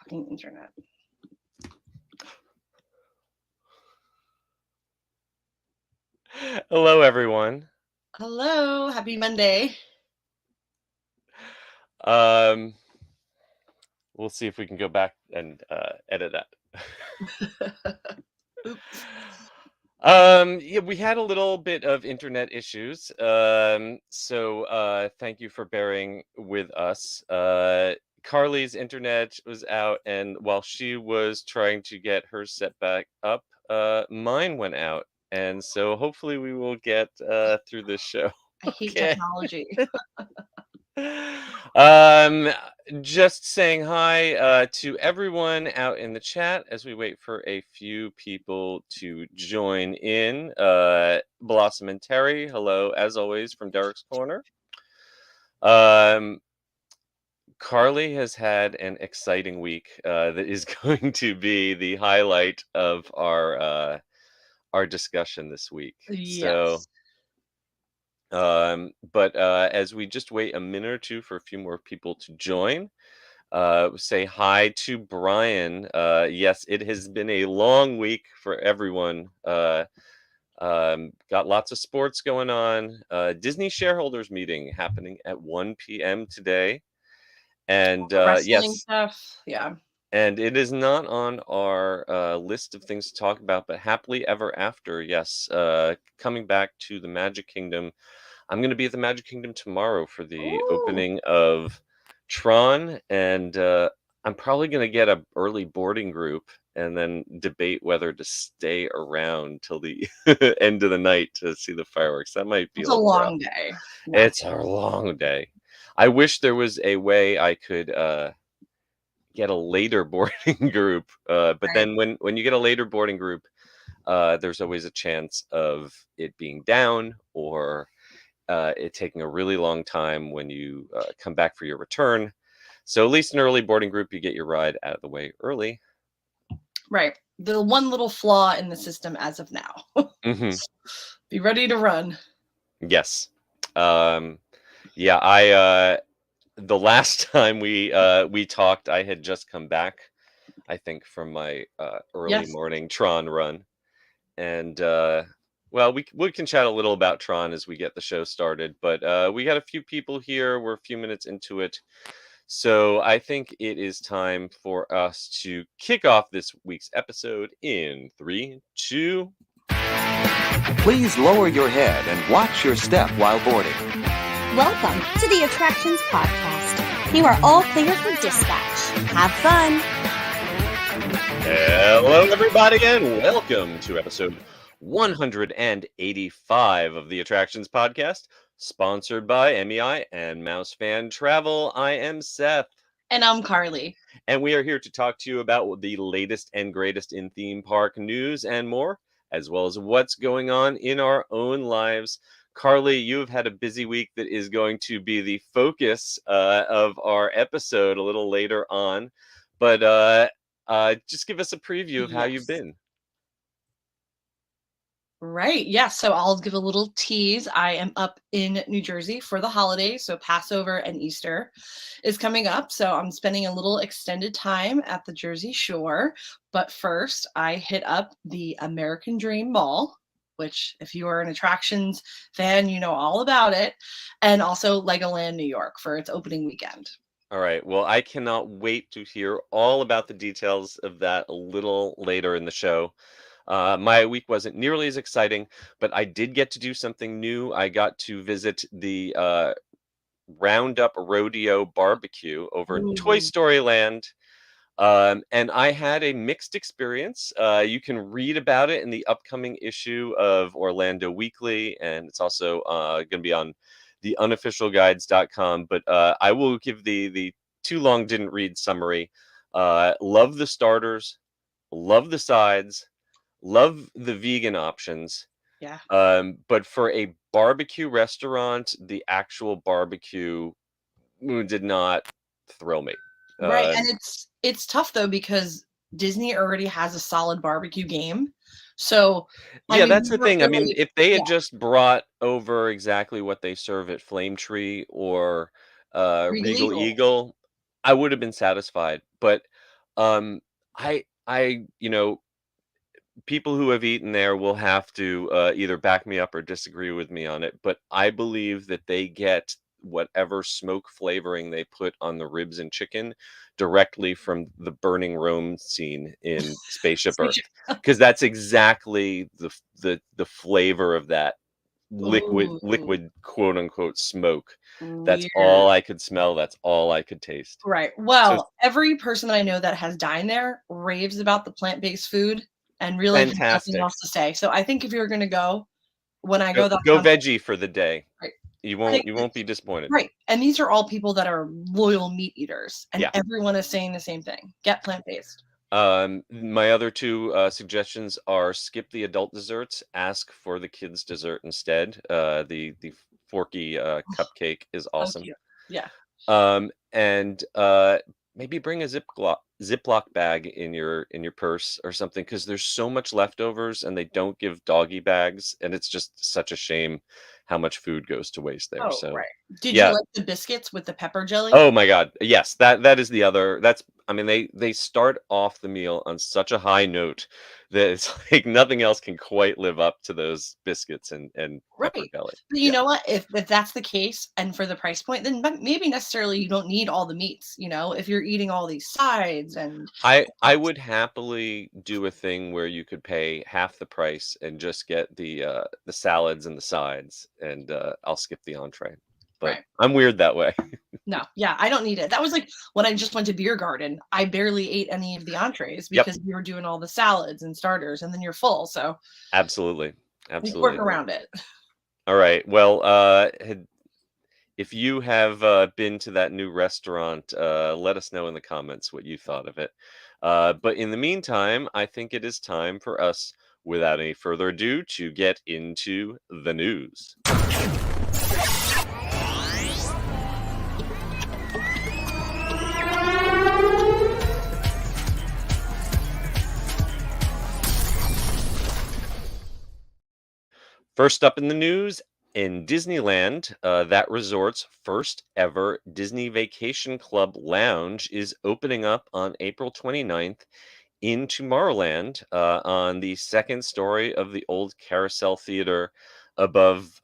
fucking internet. Hello, everyone. Hello, happy Monday. We'll see if we can go back and edit that. Oops. Yeah, we had a little bit of internet issues. So thank you for bearing with us. Carly's internet was out, and while she was trying to get her set back up, mine went out. And so hopefully we will get through this show. I hate Okay. technology. Um, just saying hi to everyone out in the chat as we wait for a few people to join in. Blossom and Terry, hello as always from Derek's Corner. Carly has had an exciting week that is going to be the highlight of our discussion this week. Yes. But as we just wait a minute or two for a few more people to join, say hi to Brian. Yes, it has been a long week for everyone. Got lots of sports going on. Disney shareholders meeting happening at 1 p.m. today. And Wrestling yes, stuff. Yeah. and it is not on our list of things to talk about, but Happily Ever After, yes, coming back to the Magic Kingdom. I'm going to be at the Magic Kingdom tomorrow for the Ooh. opening of Tron, and I'm probably going to get an early boarding group and then debate whether to stay around till the end of the night to see the fireworks. That might be It's a a little rough. long day. No. It's a long day. I wish there was a way I could get a later boarding group, but Right. then when you get a later boarding group, there's always a chance of it being down or it taking a really long time when you come back for your return. So at least an early boarding group, you get your ride out of the way early. Right. The one little flaw in the system as of now. Be ready to run. Yes. Yeah, I the last time we talked, I had just come back, I think, from my early Yes. morning Tron run. And well, we can chat a little about Tron as we get the show started, but we got a few people here. We're a few minutes into it. So I think it is time for us to kick off this week's episode in 3, 2. Please lower your head and watch your step while boarding. Welcome to the Attractions Podcast. You are all clear for dispatch. Have fun. Hello, everybody, and welcome to episode 185 of the Attractions Podcast, sponsored by MEI and MEI-Travel. I am Seth. And I'm Carly. And we are here to talk to you about the latest and greatest in theme park news and more, as well as what's going on in our own lives. Carly, you've had a busy week that is going to be the focus of our episode a little later on. But just give us a preview of how you've been. Right. Yeah. So I'll give a little tease. I am up in New Jersey for the holidays. So Passover and Easter is coming up. So I'm spending a little extended time at the Jersey Shore. But first, I hit up the American Dream Mall, which, if you are an attractions fan, you know all about it. And also Legoland New York for its opening weekend. All right. Well, I cannot wait to hear all about the details of that a little later in the show. My week wasn't nearly as exciting, but I did get to do something new. I got to visit the Roundup Rodeo Barbecue over in Toy Story Land. And I had a mixed experience. You can read about it in the upcoming issue of Orlando Weekly, and it's also going to be on the unofficialguides.com. But I will give the too long didn't read summary. Love the starters, love the sides, love the vegan options. Yeah. But for a barbecue restaurant, the actual barbecue did not thrill me. Right. And it's tough though, because Disney already has a solid barbecue game. So yeah, that's the thing. I mean, really, if they had just brought over exactly what they serve at Flame Tree or Regal Regal Eagle, I would have been satisfied. But Um, I, people who have eaten there will have to either back me up or disagree with me on it, but I believe that they get whatever smoke flavoring they put on the ribs and chicken directly from the burning Rome scene in Spaceship Earth, because that's exactly the flavor of that Ooh, liquid quote unquote smoke. That's weird. all I could smell. That's all I could taste. Right. So Well, every person that I know that has dined there raves about the plant-based food and really has nothing fantastic. else to say. So I think if you're gonna go, when I Go, go, that go sounds veggie for the day. right. You I think won't be disappointed. right. And these are all people that are loyal meat eaters, and Yeah. everyone is saying the same thing. Get plant-based. My other two suggestions are skip the adult desserts, ask for the kids' dessert instead. The forky cupcake is So awesome. cute. Yeah. And maybe bring a Ziploc bag in your purse or something, because there's so much leftovers and they don't give doggy bags, and it's just such a shame how much food goes to waste there. Oh, So right. Did you yeah. like the biscuits with the pepper jelly? Oh my God. Yes, that is the other. That's I mean they start off the meal on such a high note that it's like nothing else can quite live up to those biscuits and pepper Right. jelly. But you Yeah. know what? If that's the case and for the price point, then maybe necessarily you don't need all the meats, if you're eating all these sides and I would happily do a thing where you could pay half the price and just get the salads and the sides, and I'll skip the entree. But right. I'm weird that way. No, yeah, I don't need it. That was like when I just went to Beer Garden. I barely ate any of the entrees Yep, because we were doing all the salads and starters, and then you're full. So absolutely. you work Absolutely. around it. All right. Well, if you have been to that new restaurant, let us know in the comments what you thought of it. But in the meantime, I think it is time for us, without any further ado, to get into the news. First up in the news, in Disneyland, that resort's first ever Disney Vacation Club lounge is opening up on April 29th in Tomorrowland, on the second story of the old Carousel Theater above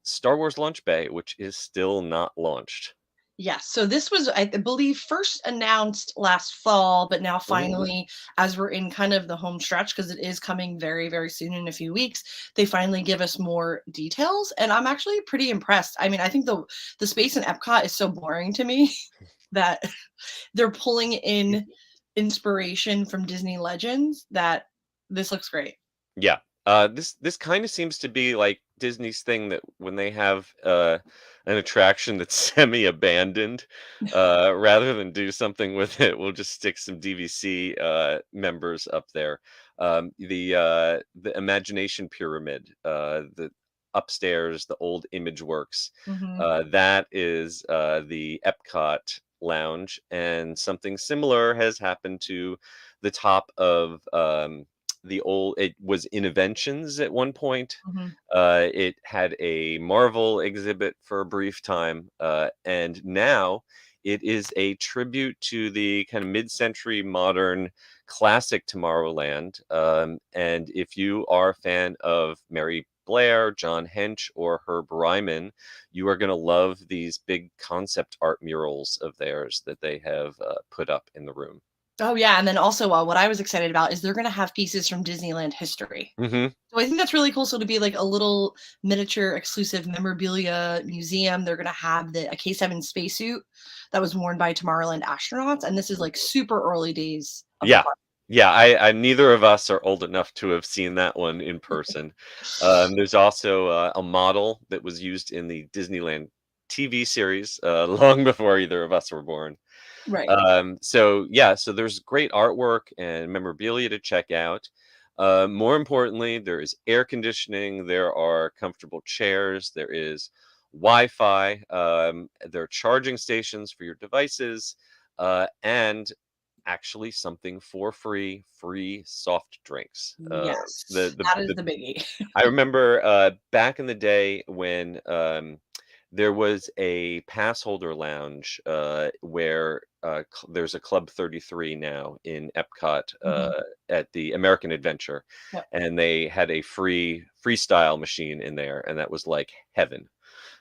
Star Wars Launch Bay, which is still not launched. Yes. So this was, I believe, first announced last fall, but now Mhm. finally, as we're in kind of the home stretch, because it is coming very, very soon in a few weeks, they finally give us more details, and I'm actually pretty impressed. I mean, I think the space in Epcot is so boring to me that they're pulling in inspiration from Disney Legends that this looks great. Yeah. This kind of seems to be like Disney's thing, that when they have an attraction that's semi-abandoned, rather than do something with it, we'll just stick some DVC members up there. The Imagination Pyramid, the upstairs, the old Image Works, Mhm. that is the Epcot lounge, and something similar has happened to the top of it was Innoventions at one point. Mhm. It had a Marvel exhibit for a brief time, and now it is a tribute to the kind of mid-century modern classic Tomorrowland. And if you are a fan of Mary Blair, John Hench, or Herb Ryman, you are going to love these big concept art murals of theirs that they have put up in the room. Oh, yeah, and then also, what I was excited about is they're gonna have pieces from Disneyland history. Hmm. So I think that's really cool. So to be like a little miniature exclusive memorabilia museum, they're gonna have a K-7 spacesuit that was worn by Tomorrowland astronauts, and this is like super early days of the Yeah. park. Yeah, I neither of us are old enough to have seen that one in person. There's also a model that was used in the Disneyland TV series long before either of us were born. Right. So there's great artwork and memorabilia to check out. More importantly, there is air conditioning, there are comfortable chairs, there is Wi-Fi, there are charging stations for your devices, and actually something for free soft drinks. Yes, that is The the biggie. I remember back in the day when there was a pass holder lounge where there's a Club 33 now in Epcot at the American Adventure, Yep. and they had a free freestyle machine in there, and that was like heaven.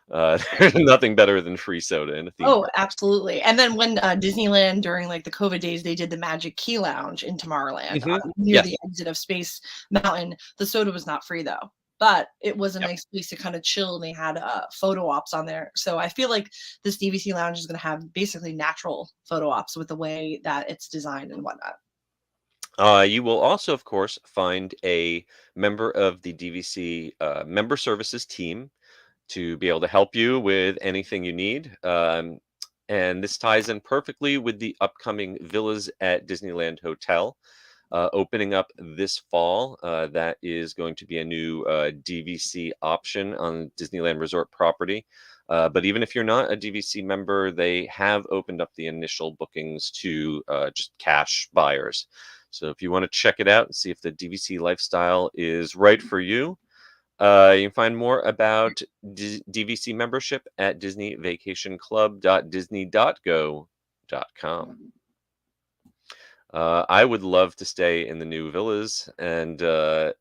There's nothing better than free soda in a theme Oh, park. absolutely. And then when Disneyland during like the COVID days, they did the Magic Key Lounge in Tomorrowland near Yes. the exit of Space Mountain. The soda was not free though, but it was a Yep. nice place to kind of chill. And they had photo ops on there. So I feel like this DVC Lounge is going to have basically natural photo ops with the way that it's designed and whatnot. You will also, of course, find a member of the DVC member services team to be able to help you with anything you need. And this ties in perfectly with the upcoming Villas at Disneyland Hotel opening up this fall. That is going to be a new DVC option on Disneyland Resort property. But even if you're not a DVC member, they have opened up the initial bookings to just cash buyers. So if you want to check it out and see if the DVC lifestyle is right for you, you can find more about DVC membership at disneyvacationclub.disney.go.com. I would love to stay in the new villas and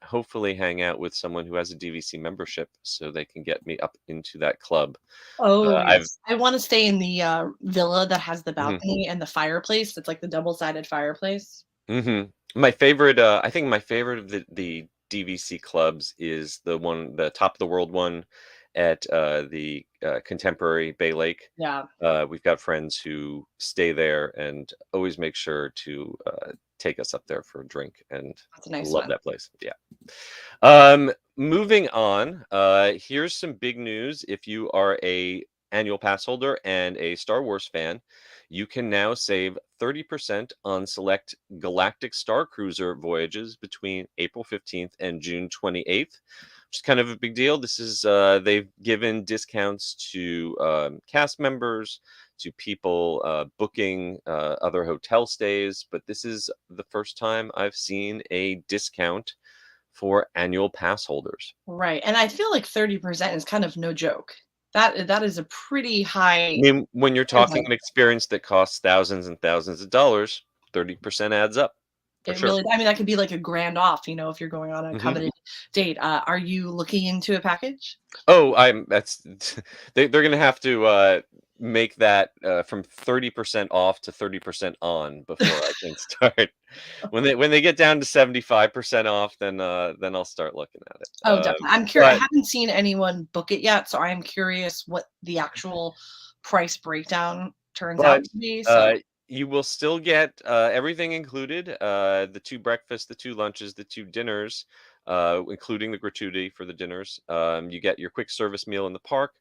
hopefully hang out with someone who has a DVC membership so they can get me up into that club. Oh, I've yes. I want to stay in the villa that has the Mhm. balcony and the fireplace. It's like the double-sided fireplace. My favorite, I think my favorite of the DVC clubs is the top of the world one at the Contemporary Bay Lake. Yeah, We've got friends who stay there and always make sure to take us up there for a drink, and that's a nice love one. that place. Yeah. Moving on, here's some big news. If you are a annual pass holder and a Star Wars fan, you can now save 30% on select Galactic Star Cruiser voyages between April 15th and June 28th, which is kind of a big deal. This is they've given discounts to cast members, to people booking other hotel stays, but this is the first time I've seen a discount for annual pass holders. Right, and I feel like 30% is kind of no joke. That is a pretty I high mean, when you're talking discount. an experience that costs thousands and thousands of dollars, 30% adds up for It sure. really I mean, that could be like a grand off, if you're going on a Mhm. coveted date. Are you looking into a package? Oh, that's they're gonna have to make that from 30% off to 30% on before I can start. When they get down to 75% off, then I'll start looking at it. Oh, definitely. I'm curious. I But haven't seen anyone book it yet, so I am curious what the actual price breakdown turns out but to be. uh, So you will still get everything included: the 2 breakfasts, the 2 lunches, the 2 dinners, including the gratuity for the dinners. You get your quick service meal in the park.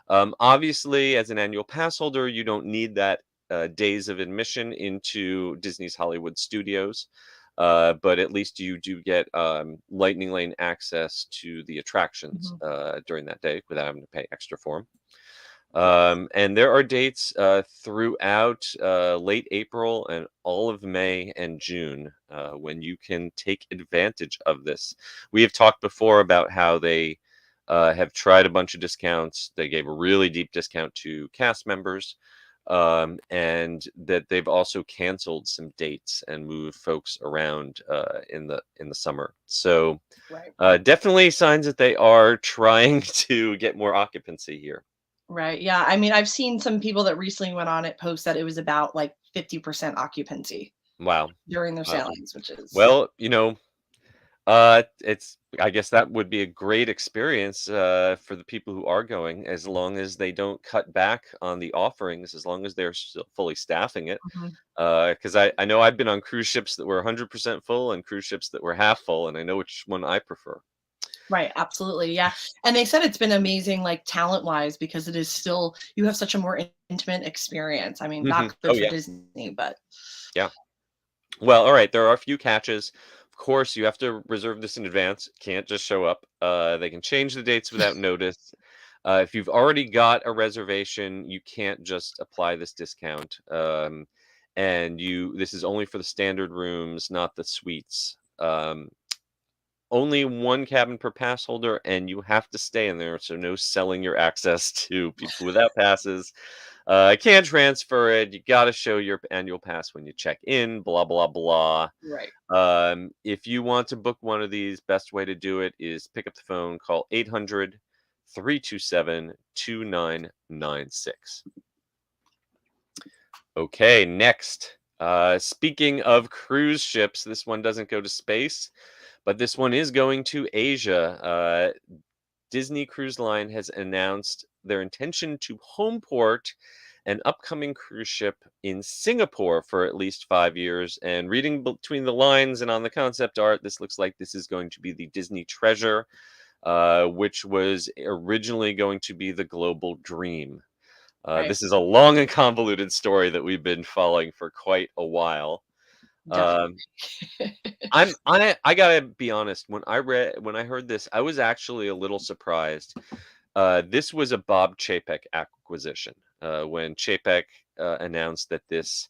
Obviously, as an annual pass holder, you don't need that days of admission into Disney's Hollywood Studios. But at least you do get Lightning Lane access to the attractions during that day without having to pay extra for them. And there are dates throughout late April and all of May and June when you can take advantage of this. We have talked before about how they have tried a bunch of discounts. They gave a really deep discount to cast members, and that they've also canceled some dates and moved folks around in the summer. So right. definitely signs that they are trying to get more occupancy here. Right. Yeah. I mean, I've seen some people that recently went on it post that it was about like 50% occupancy Wow. during their Wow. sailings, which is Well, it's I guess that would be a great experience for the people who are going, as long as they don't cut back on the offerings, as long as they're still fully staffing it. Mhm. Because I know I've been on cruise ships that were 100% full and cruise ships that were half full, and I know which one I prefer. Right. Absolutely. Yeah. And they said it's been amazing, like talent wise, because it is still, you have such a more intimate experience. I mean, not Oh good for yeah, Disney, but yeah. Well, all right. There are a few catches. Of course, you have to reserve this in advance. Can't just show up. They can change the dates without notice. If you've already got a reservation, you can't just apply this discount. And this is only for the standard rooms, not the suites. only one cabin per pass holder, and you have to stay in there. So no selling your access to people without passes. Can't transfer it. You got to show your annual pass when you check in. Blah blah blah. Right. If you want to book one of these, best way to do it is pick up the phone, call 800-327-2996. Okay, next. Speaking of cruise ships, this one doesn't go to space, but this one is going to Asia. Disney Cruise Line has announced their intention to home port an upcoming cruise ship in Singapore for at least 5 years. And reading between the lines and on the concept art, this looks like this is going to be the Disney Treasure, which was originally going to be the Global Dream. Right. This is a long and convoluted story that we've been following for quite a while. Definitely. I gotta be honest. When I heard this, I was actually a little surprised. This was a Bob Chapek acquisition. When Chapek announced that this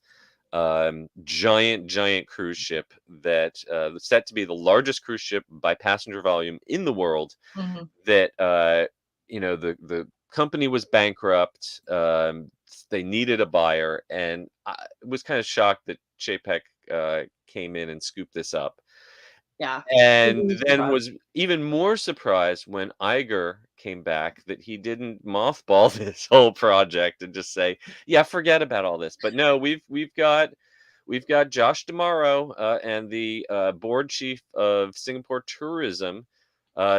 giant cruise ship that was set to be the largest cruise ship by passenger volume in the world, Mhm. that the company was bankrupt. They needed a buyer, and I was kind of shocked that Chapek came in and scooped this up. Yeah. And Really then surprised. was even more surprised when Iger came back that he didn't mothball this whole project and just say, "Yeah, forget about all this." But no, we've got Josh D'Amaro and the board chief of Singapore Tourism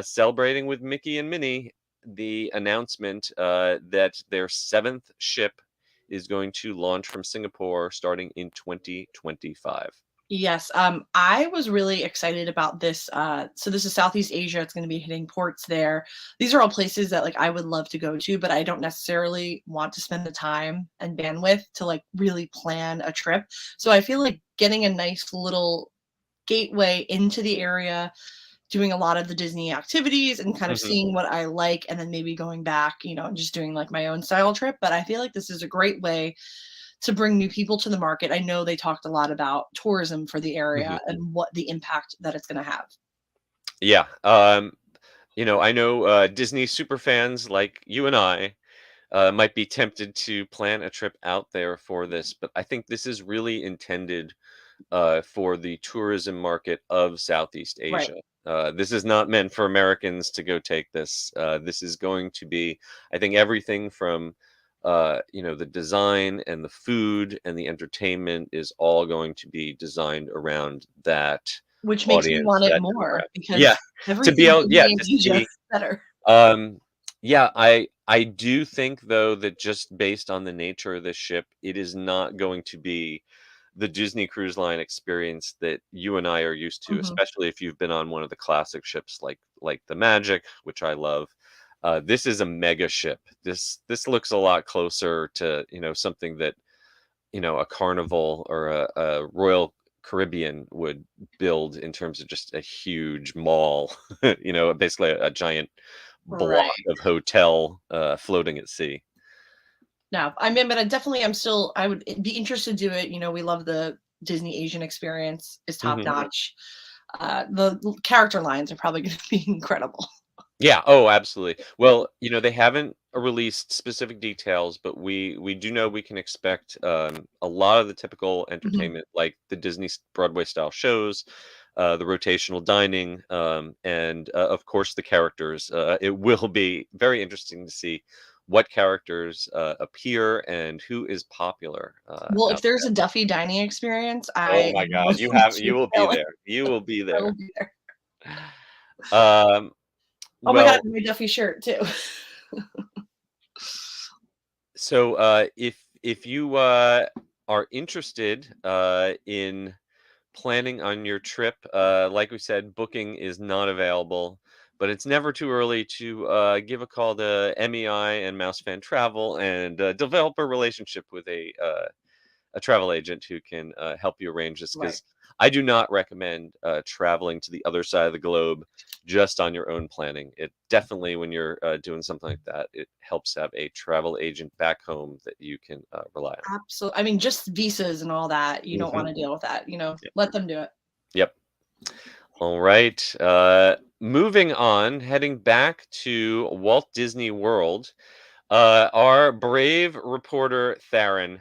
celebrating with Mickey and Minnie the announcement that their 7th ship is going to launch from Singapore starting in 2025. Yes, I was really excited about this. So this is Southeast Asia. It's going to be hitting ports there. These are all places that like I would love to go to, but I don't necessarily want to spend the time and bandwidth to like really plan a trip. So I feel like getting a nice little gateway into the area, doing a lot of the Disney activities and kind of Mhm. seeing what I like, and then maybe going back, and just doing like my own style trip. But I feel like this is a great way to bring new people to the market. I know they talked a lot about tourism for the area Mhm. and what the impact that it's going to have. Yeah. I know Disney super fans like you and I might be tempted to plan a trip out there for this, but I think this is really intended for the tourism market of Southeast Right. Asia. This is not meant for Americans to go take this. This is going to be, I think, everything from the design and the food and the entertainment is all going to be designed around that Which makes me audience, want it that more demographic. Yeah, because to be everything able, in yeah, the to Asia see. is better. Yeah, I do think though that just based on the nature of this ship, it is not going to be the Disney Cruise Line experience that you and I are used to, Mhm. especially if you've been on one of the classic ships like the Magic, which I love. This is a mega ship. This looks a lot closer to something that a Carnival or a Royal Caribbean would build in terms of just a huge mall, basically a giant Right. block of hotel floating at sea. No, I mean, but I would be interested to do it. We love the Disney Asian experience is top Mhm. notch. The character lines are probably going to be incredible. Yeah. Oh, absolutely. Well, they haven't released specific details, but we do know we can expect a lot of the typical Mhm. entertainment, like the Disney Broadway style shows, the rotational dining, and of course the characters. It will be very interesting to see what characters appear and who is popular Well, if out there's there. a Duffy dining experience, Oh I my am God, willing to you will be fill it. there. You will be I will there. be there. Um, Oh my god, well, my Duffy shirt too. So, if you are interested in planning on your trip, like we said, booking is not available, but it's never too early to give a call to MEI and Mouse Fan Travel and develop a relationship with a travel agent who can help you arrange this. Right. Because I do not recommend traveling to the other side of the globe just on your own planning. It definitely, when you're doing something like that, it helps have a travel agent back home that you can rely on. Absolutely. I mean, just visas and all that, you don't Mhm. wanna deal with that, Yep. let them do it. Yep. All right. Moving on, heading back to Walt Disney World. Our brave reporter Theron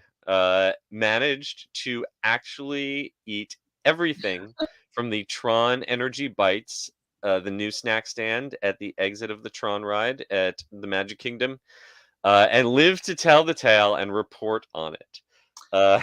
managed to actually eat everything from the Tron Energy Bites, the new snack stand at the exit of the Tron ride at the Magic Kingdom, and live to tell the tale and report on it. Uh,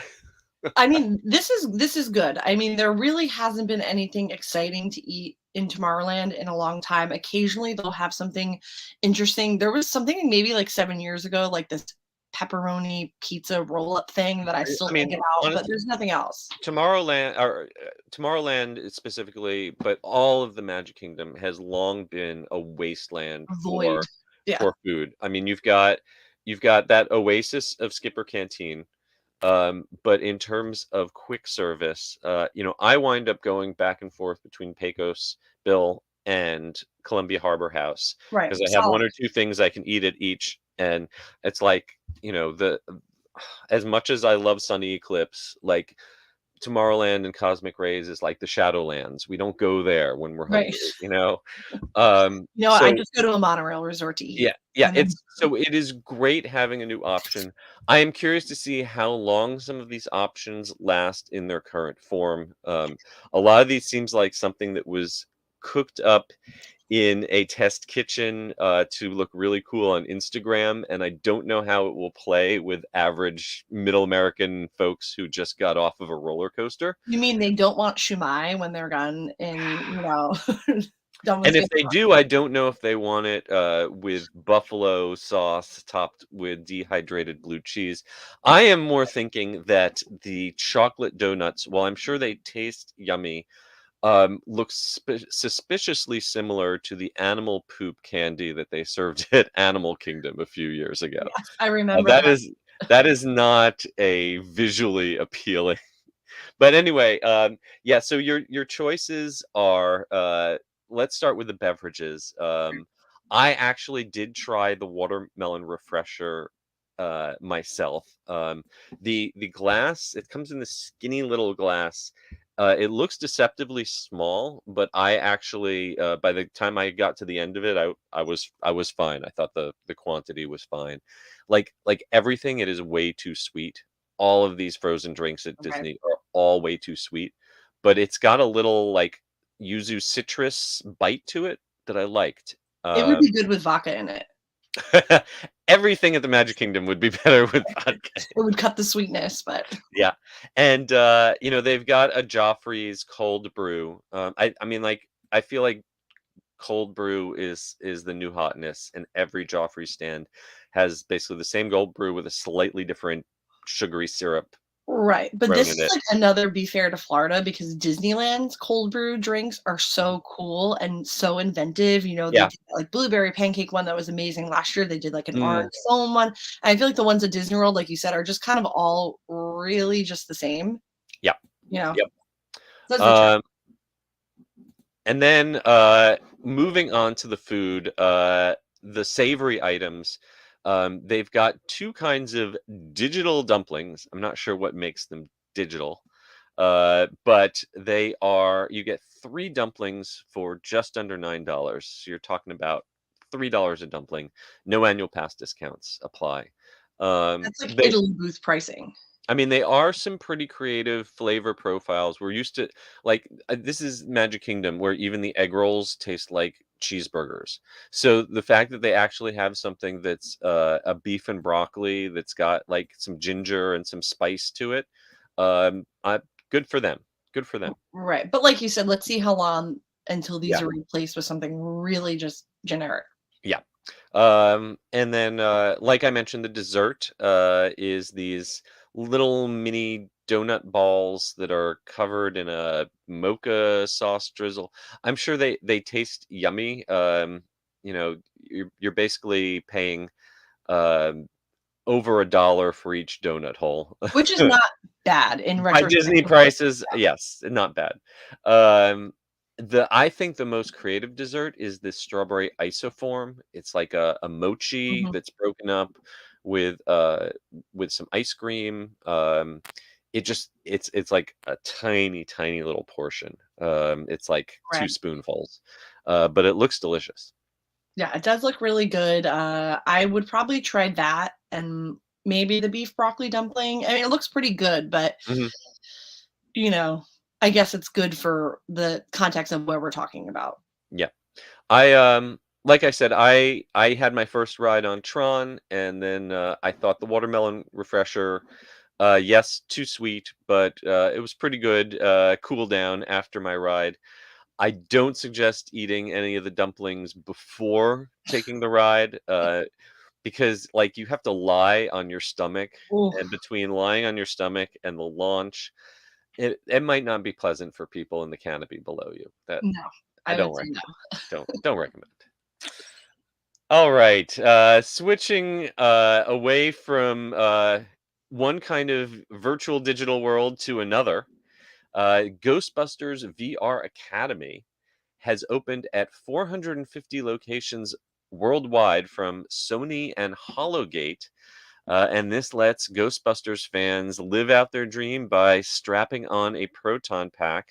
I mean, this is good. I mean, there really hasn't been anything exciting to eat in Tomorrowland in a long time. Occasionally, they'll have something interesting. There was something maybe like 7 years ago, like this pepperoni pizza roll-up thing that I still I think mean, about, but honestly, there's nothing else. Tomorrowland specifically, but all of the Magic Kingdom has long been a wasteland Void. Yeah. for food. I mean, you've got that oasis of Skipper Canteen. But in terms of quick service, I wind up going back and forth between Pecos Bill and Columbia Harbor House Right. because I have one Solid. or two things I can eat at each, and it's like the as much as I love Sunny Eclipse, like Tomorrowland and Cosmic Rays is like the Shadowlands. We don't go there when we're Right. hungry. I So just go to a monorail resort to eat. yeah, And then it is great having a new option. I am curious to see how long some of these options last in their current form. A lot of these seems like something that was cooked up in a test kitchen to look really cool on Instagram, and I don't know how it will play with average middle American folks who just got off of a roller coaster. you mean they don't want shumai when they're done done with And if they Skipper? do, I don't know if they want it with buffalo sauce topped with dehydrated blue cheese. I am more thinking that the chocolate donuts, while I'm sure they taste yummy, look suspiciously similar to the animal poop candy that they served at Animal Kingdom a few years ago. Yes, I remember That that. is not a visually appealing. But anyway, yeah. So your choices are. Let's start with the beverages. I actually did try the watermelon refresher myself. The glass, it comes in this skinny little glass. It looks deceptively small, but I actually by the time I got to the end of it, I was fine. I thought the quantity was fine. Like everything, it is way too sweet. All of these frozen drinks at Okay. Disney are all way too sweet, but it's got a little like yuzu citrus bite to it that I liked. It would be good with vodka in it. Everything at the Magic Kingdom would be better with vodka. It would cut the sweetness, but Yeah, and they've got a Joffrey's cold brew. I mean, like I feel like cold brew is the new hotness, and every Joffrey stand has basically the same cold brew with a slightly different sugary syrup right. But thrown this in is it. like another be fair to Florida because Disneyland's cold brew drinks are so cool and so inventive. They Yeah. did like blueberry pancake one that was amazing last year. They did like an Mm, orange foam one. And I feel like the ones at Disney World, like you said, are just kind of all really just the same. yeah. You know, Yep. that's the trick. Um, and then moving on to the food, the savory items. They've got two kinds of digital dumplings. I'm not sure what makes them digital, but you get three dumplings for just under $9. So you're talking about $3 a dumpling. No annual pass discounts apply. That's like They Italy booth pricing. I mean, they are some pretty creative flavor profiles. We're used to like this is Magic Kingdom where even the egg rolls taste like cheeseburgers. So the fact that they actually have something that's a beef and broccoli that's got like some ginger and some spice to it, good for them. Good for them. Right. But like you said, let's see how long until these Yeah. are replaced with something really just generic. Yeah. And then, like I mentioned, the dessert is these little mini donut balls that are covered in a mocha sauce drizzle. I'm sure they taste yummy. You're basically paying um, over $1 for each donut hole. Which is not bad in By retrospect. Disney prices, yes, not bad. Um, I think the most creative dessert is this strawberry isoform. It's like a mochi Mhm. that's broken up with some ice cream. it's like a tiny, tiny little portion. It's like 2 Right. spoonfuls, but it looks delicious. Yeah, it does look really good. I would probably try that and maybe the beef broccoli dumpling. I mean, it looks pretty good, but Mhm. you know, I guess it's good for the context of what we're talking about. Yeah. Like I said, I had my first ride on Tron, and then, I thought the watermelon refresher, yes, too sweet, but, it was pretty good, cool down after my ride. I don't suggest eating any of the dumplings before taking the ride, because, like, you have to lie on your stomach, Ooh, and between lying on your stomach and the launch, it might not be pleasant for people in the canopy below you. That no, I I don't would say no. recommend. Don't recommend. All right, switching, away from, one kind of virtual digital world to another, Ghostbusters VR Academy has opened at 450 locations worldwide from Sony and Hologate. And this lets Ghostbusters fans live out their dream by strapping on a proton pack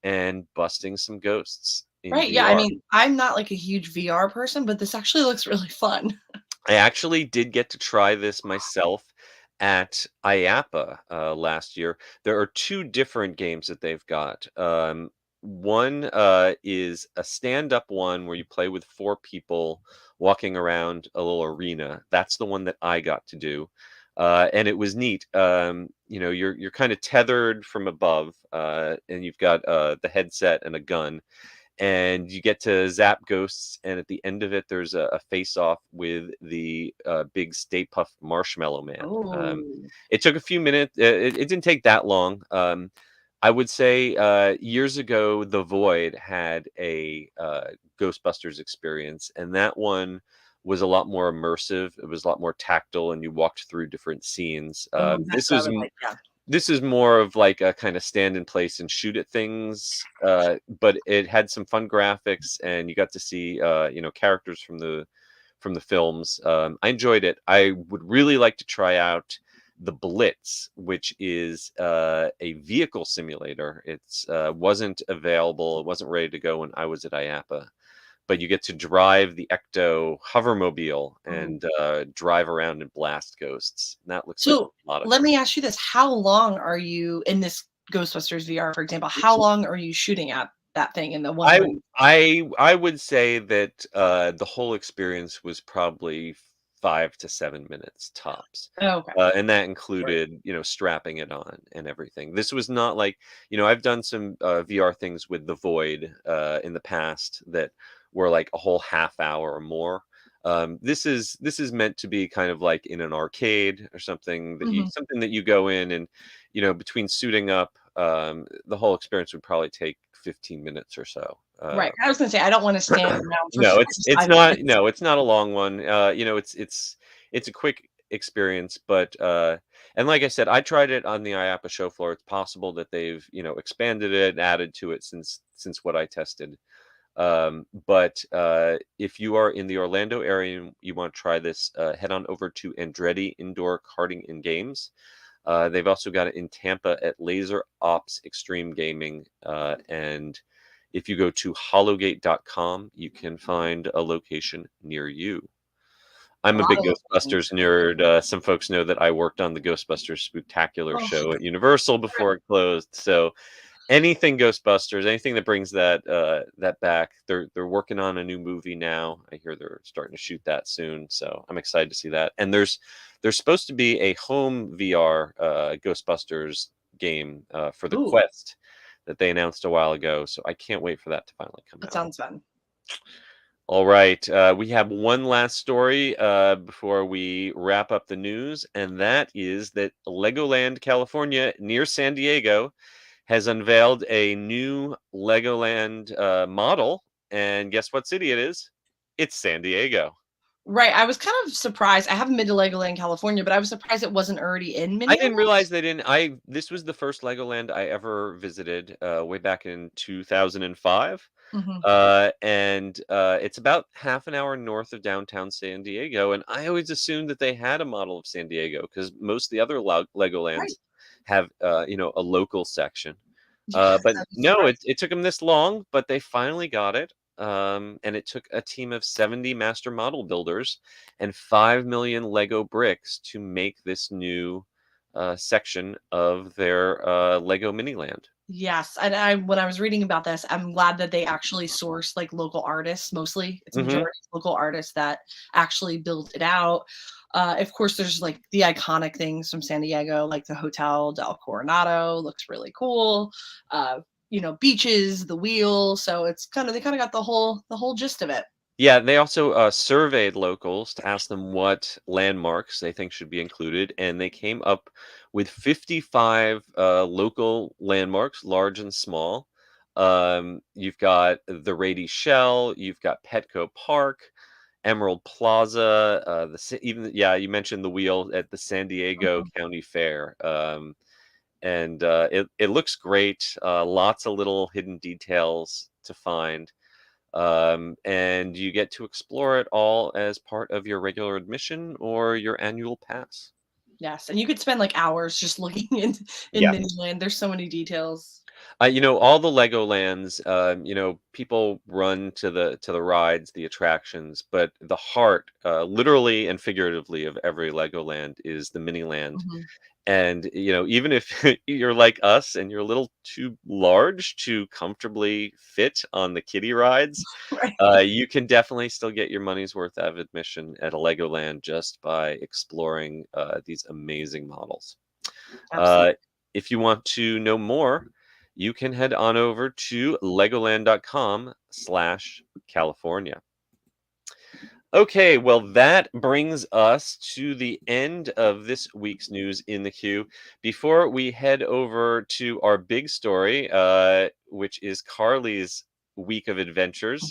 and busting some ghosts in Right? Yeah. I VR. mean, I'm not like a huge VR person, but this actually looks really fun. I actually did get to try this myself at IAPA last year. There are 2 different games that they've got. One is a stand-up one where you play with 4 people walking around a little arena. That's the one that I got to do, and it was neat. You're kind of tethered from above, and you've got the headset and a gun, and you get to zap ghosts. And at the end of it, there's a face off with the big Stay Puft Marshmallow Man. Oh, It took a few minutes. It didn't take that long. I would say years ago, The Void had a Ghostbusters experience, and that one was a lot more immersive. It was a lot more tactile, and you walked through different scenes. oh, that's what I would like. Yeah. This is more of like a kind of stand in place and shoot at things, but it had some fun graphics, and you got to see characters from the films. I enjoyed it. I would really like to try out the Blitz, which is a vehicle simulator. It's wasn't available. It wasn't ready to go when I was at IAPA, but you get to drive the Ecto hovermobile Oh. and drive around and blast ghosts. And that looks like So a lot of let fun. me ask you this: how long are you in this Ghostbusters VR, for example? How long are you shooting at that thing in the one I where you? I would say that, the whole experience was probably 5 to 7 minutes tops, Oh, okay. and that Right. included, strapping it on and everything. This was not like, I've done some, VR things with The Void, in the past that were like a whole half hour or more. This is meant to be kind of like in an arcade or Mhm. something that you go in and, between suiting up, the whole experience would probably take 15 minutes or so. Right. I was gonna say I don't wanna stand around for No, 4 it's to it's 5 not minutes. no, it's not a long one. It's a quick experience, but and like I said, I tried it on the IAPA show floor. It's possible that they've, expanded it and added to it since what I tested. But if you are in the Orlando area and you want to try this, head on over to Andretti Indoor Karting and Games. They've also got it in Tampa at Laser Ops Extreme Gaming. And if you go to hologate.com, you can find a location near you. A I'm a lot big of locations. Ghostbusters nerd. Some folks know that I worked on the Ghostbusters Spooktacular Oh, show at Universal before it closed. So anything Ghostbusters, anything that brings that back. They're working on a new movie now. I hear they're starting to shoot that soon, so I'm excited to see that. And there's supposed to be a home VR Ghostbusters game for the ooh, Quest that they announced a while ago. So I can't wait for that to finally come that out. sounds fun. All right, we have one last story before we wrap up the news, and that is that Legoland, California, near San Diego, has unveiled a new Legoland model, and guess what city it is? It's San Diego. Right, I was kind of surprised. I haven't been to Legoland, California, but I was surprised it wasn't already in I didn't realize Minneapolis. they didn't. This was the first Legoland I ever visited, way back in 2005. Mhm. And it's about half an hour north of downtown San Diego. And I always assumed that they had a model of San Diego because most of the other Right. Legolands have a local section. Yes, But I'm no, surprised. it took them this long, but they finally got it. And it took a team of 70 master model builders and 5 million Lego bricks to make this new section of their Lego Miniland. Yes, and when I was reading about this, I'm glad that they actually sourced, like, local artists mostly. It's a Hmm. majority local artists that actually built it out. Of course, there's, like, the iconic things from San Diego, like the Hotel del Coronado looks really cool. Beaches, the wheel, so they kinda got the whole gist of it. Yeah, they also surveyed locals to ask them what landmarks they think should be included, and they came up with 55 local landmarks, large and small. You've got the Rady Shell, you've got Petco Park, Emerald Plaza, yeah, you mentioned the wheel at the San Diego Mhm. County Fair, and it looks great. Lots of little hidden details to find. And you get to explore it all as part of your regular admission or your annual pass. Yes, and you could spend, like, hours just looking in Yeah. Miniland, there's so many details. All the Legolands, people run to the rides, the attractions, but the heart, literally and figuratively, of every Legoland is the Miniland. Mhm. And, even if you're like us and you're a little too large to comfortably fit on the kiddie rides, Right. you can definitely still get your money's worth out of admission at a Legoland just by exploring these amazing models. Absolutely. Uh, if you want to know more, you can head on over to legoland.com/California. Okay, well, that brings us to the end of this week's news in the queue. Before we head over to our big story, which is Carly's week of adventures,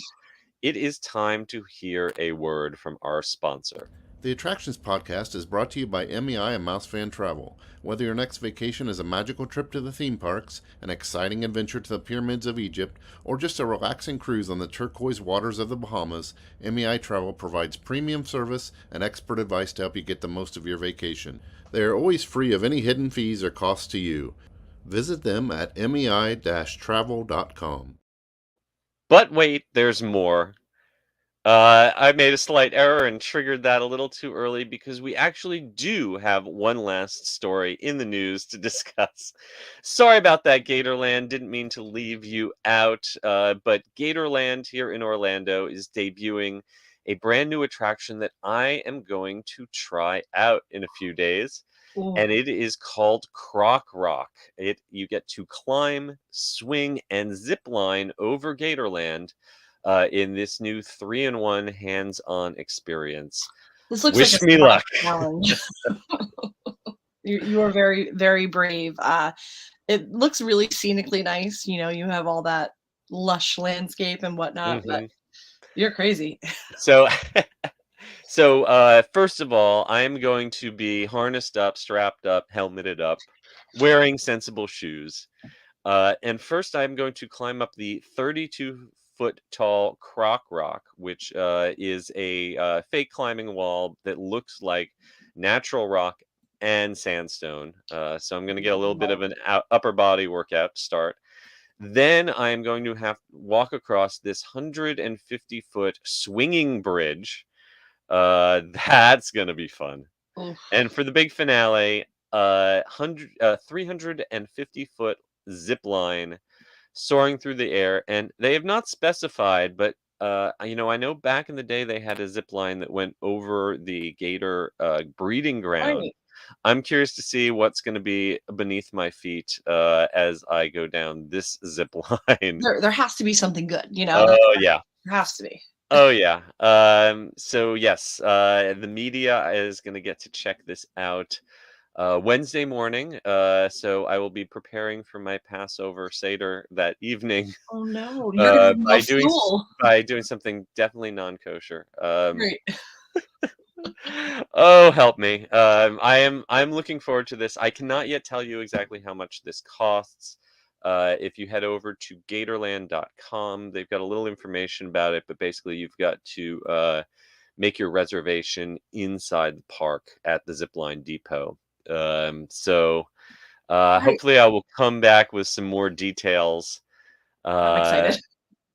it is time to hear a word from our sponsor. The Attractions Podcast is brought to you by MEI and MEI-Travel. Whether your next vacation is a magical trip to the theme parks, an exciting adventure to the pyramids of Egypt, or just a relaxing cruise on the turquoise waters of the Bahamas, MEI-Travel provides premium service and expert advice to help you get the most of your vacation. They are always free of any hidden fees or costs to you. Visit them at mei-travel.com. But wait, there's more. I made a slight error and triggered that a little too early because we actually do have one last story in the news to discuss. Sorry about that, Gatorland. Didn't mean to leave you out. But Gatorland here in Orlando is debuting a brand new attraction that I am going to try out in a few days. Ooh. And it is called Croc Rock. You get to climb, swing, and zip line over Gatorland in this new 3-in-1 hands-on experience. This looks like a Wish me smash luck. challenge. You are very, very brave. It looks really scenically nice, you have all that lush landscape and whatnot, but Mhm. you're crazy. So, first of all, I am going to be harnessed up, strapped up, helmeted up, wearing sensible shoes. And first, I'm going to climb up the 32-foot tall Croc Rock, which is a fake climbing wall that looks like natural rock and sandstone. So I'm going to get a little bit of an upper body workout to start. Then I am going to have to walk across this 150-foot swinging bridge. That's going to be fun. Oof. And for the big finale, 350-foot zip line soaring through the air. And they have not specified, but I know back in the day they had a zip line that went over the gator breeding ground. Right. I'm curious to see what's going to be beneath my feet as I go down this zip line. There has to be something good, Oh yeah. there has to be. Oh yeah. So yes, the media is going to get to check this out Wednesday morning. So I will be preparing for my Passover Seder that evening Oh, no, you're gonna have no fuel. by doing something definitely non-kosher. Right. Oh, help me. I'm looking forward to this. I cannot yet tell you exactly how much this costs. If you head over to Gatorland.com, they've got a little information about it, but basically you've got to make your reservation inside the park at the Zipline Depot. So Right. Hopefully, I will come back with some more details. I'm Uh, excited.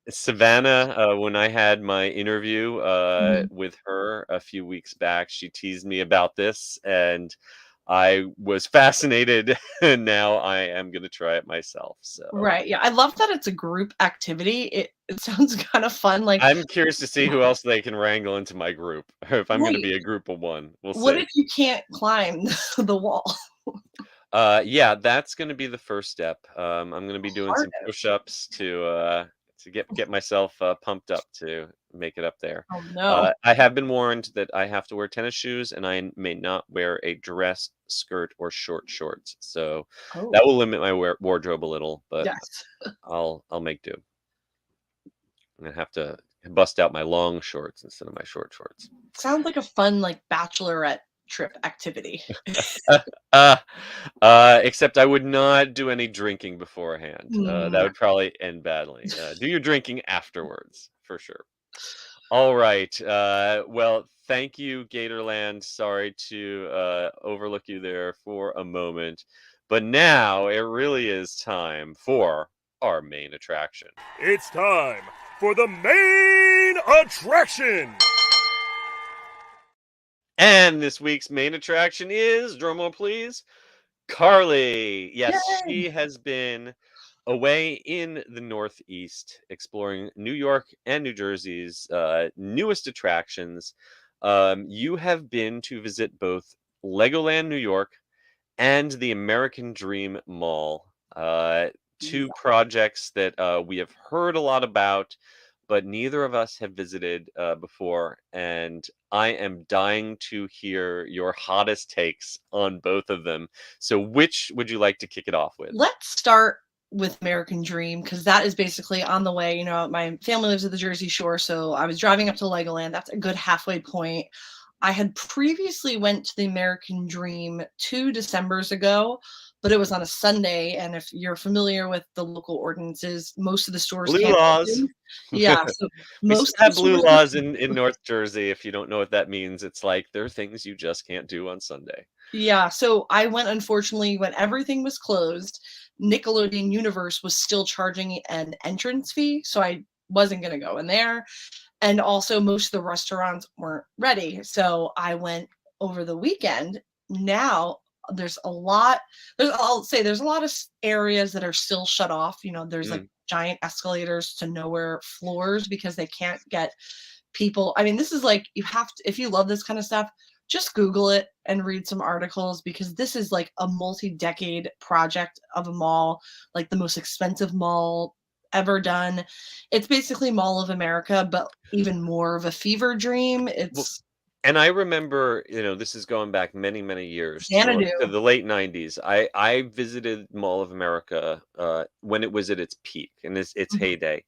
Savannah, when I had my interview Mhm. with her a few weeks back, she teased me about this, and I was fascinated. And now I am going to try it myself. So Right, yeah, I love that it's a group activity. It sounds kind of fun, like, I'm curious to see who else they can wrangle into my group. If I'm going to right. be a group of one, we'll What see. if you can't climb the wall? Yeah, that's gonna be the first step. I'm gonna be doing some Harder. push-ups to get myself pumped up to make it up there. Oh, no. I have been warned that I have to wear tennis shoes and I may not wear a dress, skirt, or short shorts. So Oh, that will limit my wardrobe a little, but yes. I'll make do. I'm gonna have to bust out my long shorts instead of my short shorts. Sounds like a fun, like, bachelorette trip activity. Uh, except I would not do any drinking beforehand. That Mm, would probably end badly. Do your drinking afterwards, for sure. All right. Well, thank you, Gatorland. Sorry to overlook you there for a moment. But now it really is time for our main attraction. It's time for the main attraction. And this week's main attraction is, drumroll please, Carly. Yes, yay! she has been away in the Northeast exploring New York and New Jersey's newest attractions. You have been to visit both Legoland New York and the American Dream Mall. Two Yeah. projects that we have heard a lot about, but neither of us have visited before. And I am dying to hear your hottest takes on both of them. So, which would you like to kick it off with? Let's start with American Dream because that is basically on the way. My family lives at the Jersey Shore, so I was driving up to Legoland. That's a good halfway point. I had previously went to the American Dream 2 Decembers ago, but it was on a Sunday, and if you're familiar with the local ordinances, most of the stores Blue can't laws. open. Yeah, so We most still of the have blue stores laws in North Jersey. If you don't know what that means, it's like there are things you just can't do on Sunday. yeah, so I went unfortunately when everything was closed. Nickelodeon Universe was still charging an entrance fee, so I wasn't gonna go in there. And also most of the restaurants weren't ready. So I went over the weekend. Now there's a lot I'll say there's a lot of areas that are still shut off. There's like Mm, giant escalators to nowhere floors because they can't get people. I mean, this is like you have to if you love this kind of stuff, just Google it and read some articles because this is like a multi-decade project of a mall, like the most expensive mall ever done. It's basically Mall of America, but even more of a fever dream. well, It's and I remember, this is going back many, many years Xanadu. to the late '90s. I visited Mall of America when it was at its peak and its Mhm. heyday.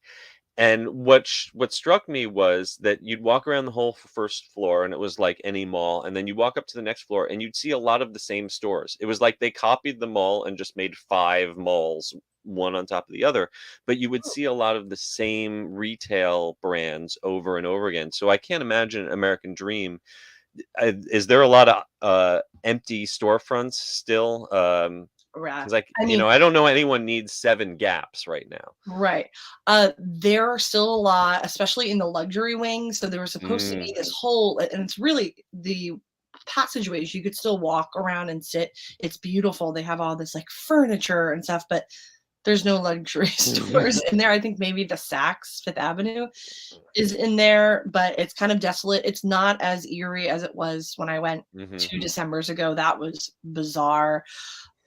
And what struck me was that you'd walk around the whole first floor, and it was like any mall, and then you walk up to the next floor, and you'd see a lot of the same stores. It was like they copied the mall and just made 5 malls, one on top of the other, but you would see a lot of the same retail brands over and over again. So I can't imagine American Dream. Is there a lot of empty storefronts still? Right. Because I mean, I don't know anyone needs 7 Gaps right now. right. There are still a lot, especially in the luxury wing. So there was supposed to be this Mm. whole, and it's really the passageways. You could still walk around and sit. It's beautiful. They have all this like furniture and stuff, but there's no luxury stores in there. I think maybe the Saks Fifth Avenue is in there, but it's kind of desolate. It's not as eerie as it was when I went Mhm. 2 Decembers ago. That was bizarre.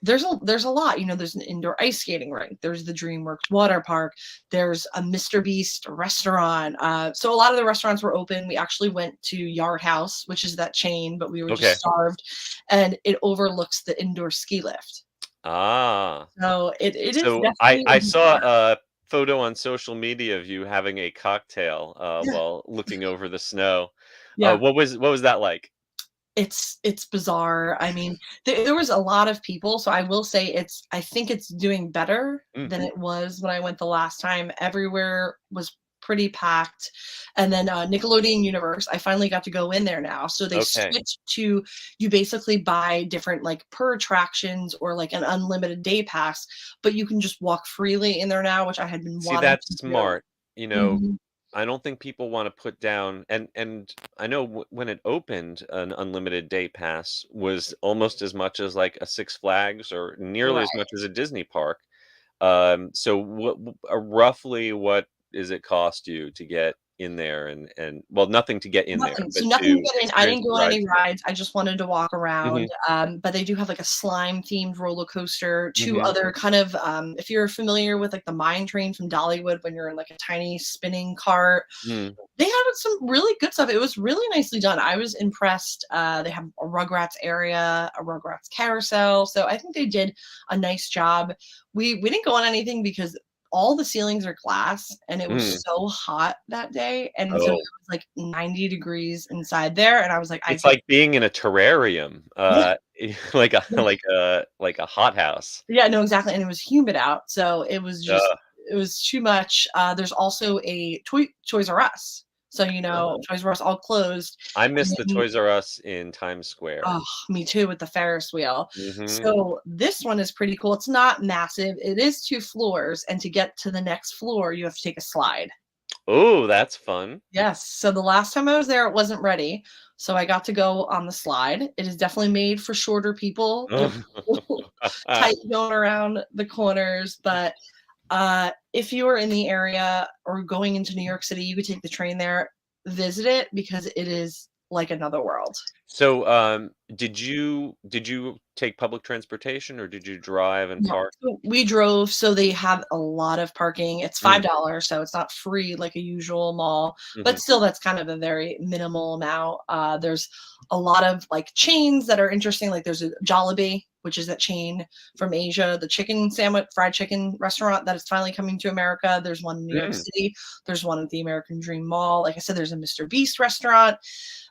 There's a lot, there's an indoor ice skating rink, there's the DreamWorks water park, there's a Mr. Beast restaurant. So a lot of the restaurants were open. We actually went to Yard House, which is that chain, but we were just Okay. starved, and it overlooks the indoor ski lift. Ah. So it is So definitely I a saw bizarre. a photo on social media of you having a cocktail Yeah, while looking over the snow. yeah. What was that like? It's bizarre. I mean, there was a lot of people, so I will say I think it's doing better Mm. than it was when I went the last time. Everywhere was pretty packed. And then Nickelodeon Universe, I finally got to go in there now. So they Okay. switched to, you basically buy different like per attractions or like an unlimited day pass, but you can just walk freely in there now, which I had been See, wanting that's to do. smart. You know, Mhm. I don't think people want to put down, and I know when it opened, an unlimited day pass was almost as much as like a Six Flags or nearly as Right. much as a Disney park. So roughly what does it cost you to get in there and well, nothing to get in there, Nothing. but So nothing to to get in. I experience didn't the go on any rides there. rides. I just wanted to walk around. Mhm, But they do have like a slime themed roller coaster, two mhm, other kind of if you're familiar with like the mine train from Dollywood when you're in like a tiny spinning cart, mm. they had some really good stuff. It was really nicely done. I was impressed. They have a Rugrats area, a Rugrats carousel. So I think they did a nice job. We didn't go on anything because all the ceilings are glass and it was Mm. so hot that day. And so it Oh, was like 90 degrees inside there. And I was like, I it's could, like being in a terrarium, yeah, like a yeah, like a hothouse. yeah, no, exactly. And it was humid out. So it was just, Ugh, it was too much. There's also a Toys R Us. So, oh. Toys R Us all closed. I And miss the then Toys R Us in Times Square. oh, me too with the Ferris wheel. Mhm. So this one is pretty cool. It's not massive. It is 2 floors, and to get to the next floor, you have to take a slide. Oh, that's fun. Yes. So the last time I was there, it wasn't ready. So I got to go on the slide. It is definitely made for shorter people. They're tight going around the corners, but if you are in the area or going into New York City, you could take the train there, visit it because it is like another world. So, did you take public transportation or did you drive and No, park? so we drove, so they have a lot of parking. It's Mm, $5, so it's not free like a usual mall, but mhm, still that's kind of a very minimal amount. There's a lot of like chains that are interesting. Like there's a Jollibee, which is that chain from Asia, the chicken sandwich, fried chicken restaurant that is finally coming to America. There's one in New York mm. City. There's one at the American Dream Mall. Like I said, there's a Mr. Beast restaurant.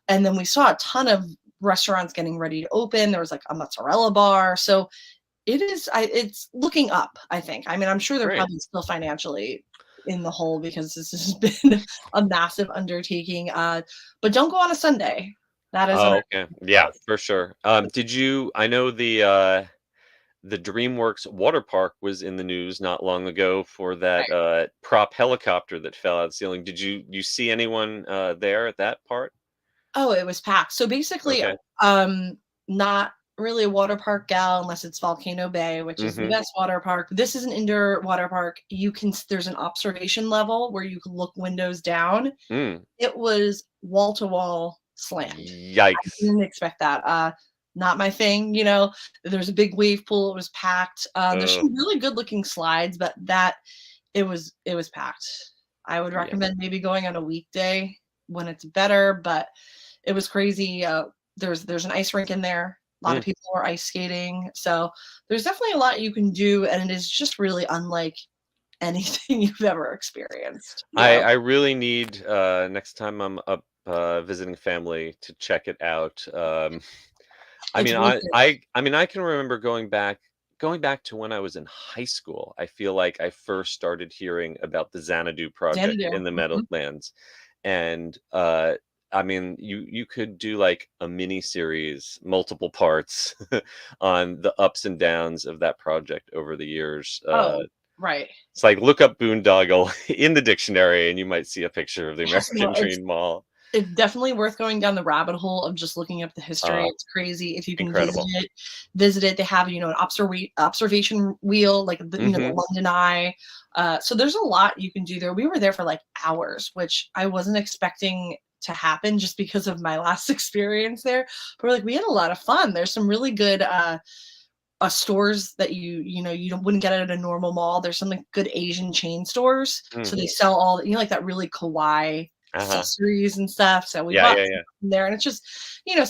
And then we saw a ton of restaurants getting ready to open. There was like a mozzarella bar. So it's looking up, I think. I mean, I'm sure they're Great. probably still financially in the hole because this has been a massive undertaking. But don't go on a Sunday. That is Oh, an okay. Yeah, for sure. I know the DreamWorks water park was in the news not long ago for that prop helicopter that fell out of the ceiling. Did you see anyone there at that part? Oh, it was packed. So basically, Okay. not really a water park gal unless it's Volcano Bay, which is the Mhm. best water park. This is an indoor water park. There's an observation level where you can look windows down. Mm. It was wall to wall slammed. I Yikes. didn't expect that. Not my thing. There's a big wave pool. It was packed. There's Oh, some really good looking slides, but it was packed. I would yeah. recommend maybe going on a weekday when it's better, but it was crazy. There's an ice rink in there. A lot of Mm. people are ice skating. So there's definitely a lot you can do, and it is just really unlike anything you've ever experienced. I really need next time I'm up visiting family to check it out. I It's mean, really I can remember going back to when I was in high school. I feel like I first started hearing about the Xanadu project Xanadu. in the Mhm. Meadowlands, and I mean, you could do like a mini series, multiple parts, on the ups and downs of that project over the years. Oh, right. It's like look up boondoggle in the dictionary, and you might see a picture of the Yes, no, American it's Dream Mall. it's definitely worth going down the rabbit hole of just looking up the history. Uh, It's crazy. If you can Incredible. visit it. They have, an observation wheel, like the Hmm. London Eye. So there's a lot you can do there. We were there for like hours, which I wasn't expecting to happen just because of my last experience there. But we had a lot of fun. There's some really good stores that wouldn't get at a normal mall. There's some like good Asian chain stores, so Mm. they sell all like that really kawaii Uh-huh. accessories and stuff. So we Yeah, bought yeah, some yeah. from there, and it's just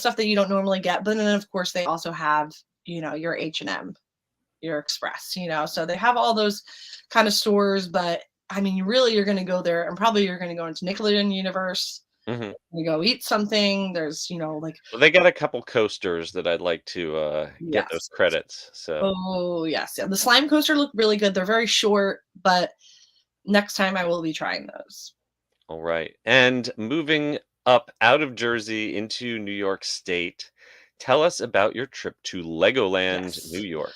stuff that you don't normally get. But then of course they also have your H&M, your Express. So they have all those kind of stores. But I mean, you're going to go there, and probably you're going to go into Nickelodeon Universe. Hmm. You go eat something. There's like Well, they got a couple coasters that I'd like to get those yes. credits. So Oh, yes. Yeah. The slime coaster looked really good. They're very short, but next time I will be trying those. All right. And moving up out of Jersey into New York State, tell us about your trip to Legoland, New Yes. York.